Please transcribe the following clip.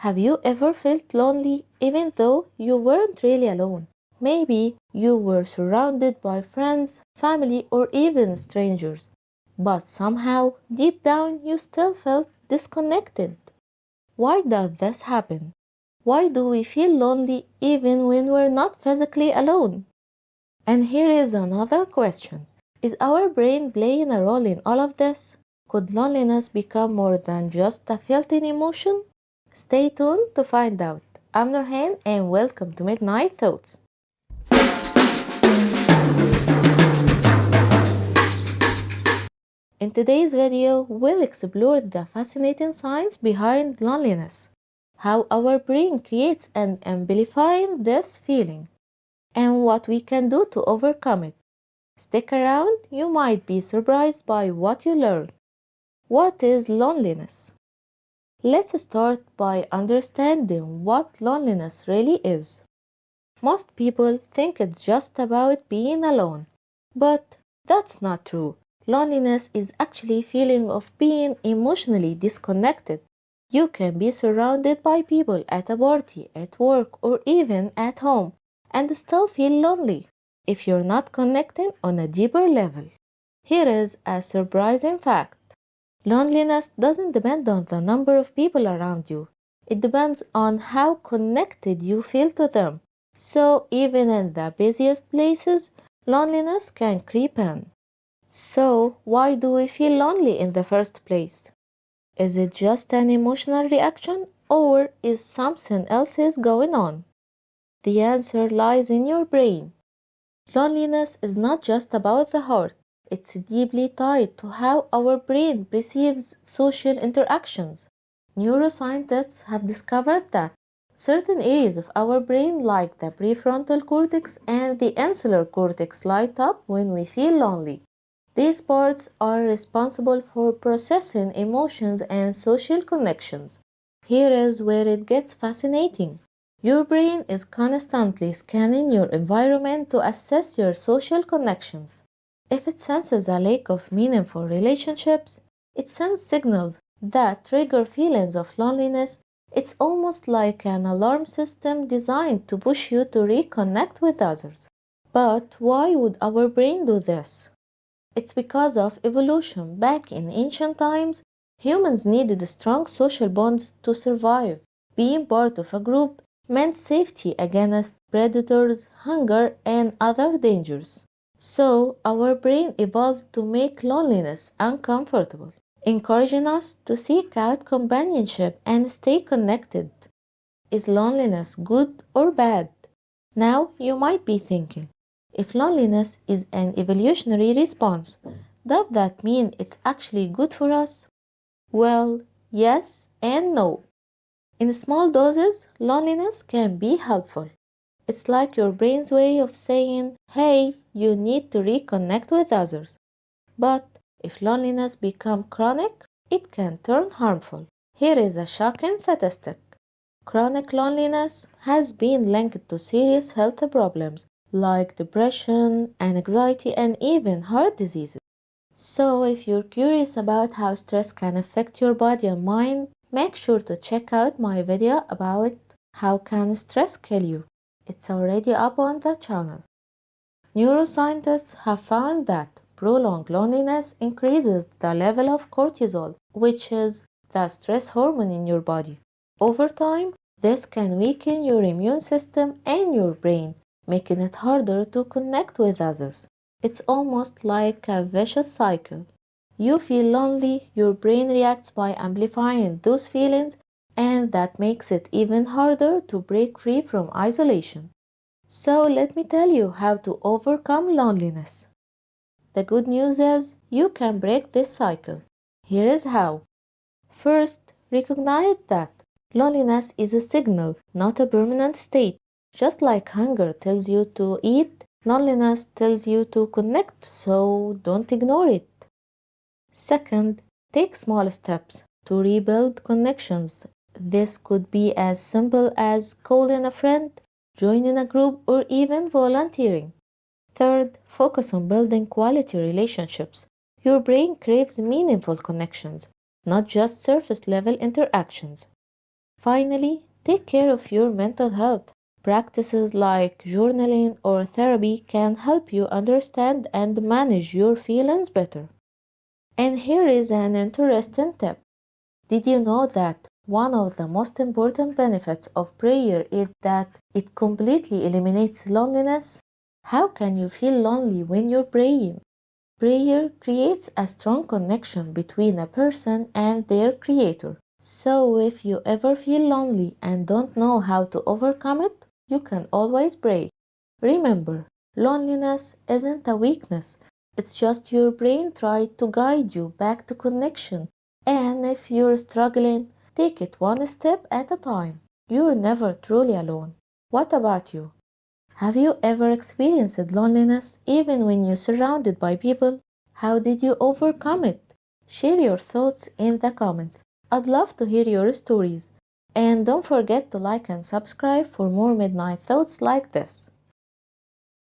Have you ever felt lonely even though you weren't really alone? Maybe you were surrounded by friends, family, or even strangers, but somehow deep down you still felt disconnected. Why does this happen? Why do we feel lonely even when we're not physically alone? And here is another question. Is our brain playing a role in all of this? Could loneliness become more than just a felt-in emotion? Stay tuned to find out. I'm Nurhan and welcome to Midnight Thoughts. In today's video, we'll explore the fascinating science behind loneliness, how our brain creates and amplifies this feeling, and what we can do to overcome it. Stick around, you might be surprised by what you learn. What is loneliness? Let's start by understanding what loneliness really is. Most people think it's just about being alone, but that's not true. Loneliness is actually a feeling of being emotionally disconnected. You can be surrounded by people at a party, at work, or even at home, and still feel lonely if you're not connecting on a deeper level. Here is a surprising fact. Loneliness doesn't depend on the number of people around you. It depends on how connected you feel to them. So even in the busiest places, loneliness can creep in. So why do we feel lonely in the first place? Is it just an emotional reaction or is something else going on? The answer lies in your brain. Loneliness is not just about the heart. It's deeply tied to how our brain perceives social interactions. Neuroscientists have discovered that certain areas of our brain, like the prefrontal cortex and the insular cortex, light up when we feel lonely. These parts are responsible for processing emotions and social connections. Here is where it gets fascinating. Your brain is constantly scanning your environment to assess your social connections. If it senses a lack of meaningful relationships, it sends signals that trigger feelings of loneliness. It's almost like an alarm system designed to push you to reconnect with others. But why would our brain do this? It's because of evolution. Back in ancient times, humans needed strong social bonds to survive. Being part of a group meant safety against predators, hunger, and other dangers. So, our brain evolved to make loneliness uncomfortable, encouraging us to seek out companionship and stay connected. Is loneliness good or bad? Now, you might be thinking, if loneliness is an evolutionary response, does that mean it's actually good for us? Well, yes and no. In small doses, loneliness can be helpful. It's like your brain's way of saying, hey, you need to reconnect with others. But if loneliness becomes chronic, it can turn harmful. Here is a shocking statistic. Chronic loneliness has been linked to serious health problems like depression, anxiety, and even heart diseases. So if you're curious about how stress can affect your body and mind, make sure to check out my video about how can stress kill you. It's already up on the channel. Neuroscientists have found that prolonged loneliness increases the level of cortisol, which is the stress hormone in your body. Over time, this can weaken your immune system and your brain, making it harder to connect with others. It's almost like a vicious cycle. You feel lonely, your brain reacts by amplifying those feelings, and that makes it even harder to break free from isolation. So let me tell you how to overcome loneliness. The good news is you can break this cycle. Here is how. First, recognize that loneliness is a signal, not a permanent state. Just like hunger tells you to eat, loneliness tells you to connect, so don't ignore it. Second, take small steps to rebuild connections. This could be as simple as calling a friend, joining a group, or even volunteering. Third, focus on building quality relationships. Your brain craves meaningful connections, not just surface level interactions. Finally, take care of your mental health. Practices like journaling or therapy can help you understand and manage your feelings better. And here is an interesting tip. Did you know that one of the most important benefits of prayer is that it completely eliminates loneliness? How can you feel lonely when you're praying? Prayer creates a strong connection between a person and their creator. So if you ever feel lonely and don't know how to overcome it, you can always pray. Remember, loneliness isn't a weakness. It's just your brain trying to guide you back to connection. And if you're struggling, take it one step at a time. You're never truly alone. What about you? Have you ever experienced loneliness even when you're surrounded by people? How did you overcome it? Share your thoughts in the comments. I'd love to hear your stories. And don't forget to like and subscribe for more midnight thoughts like this.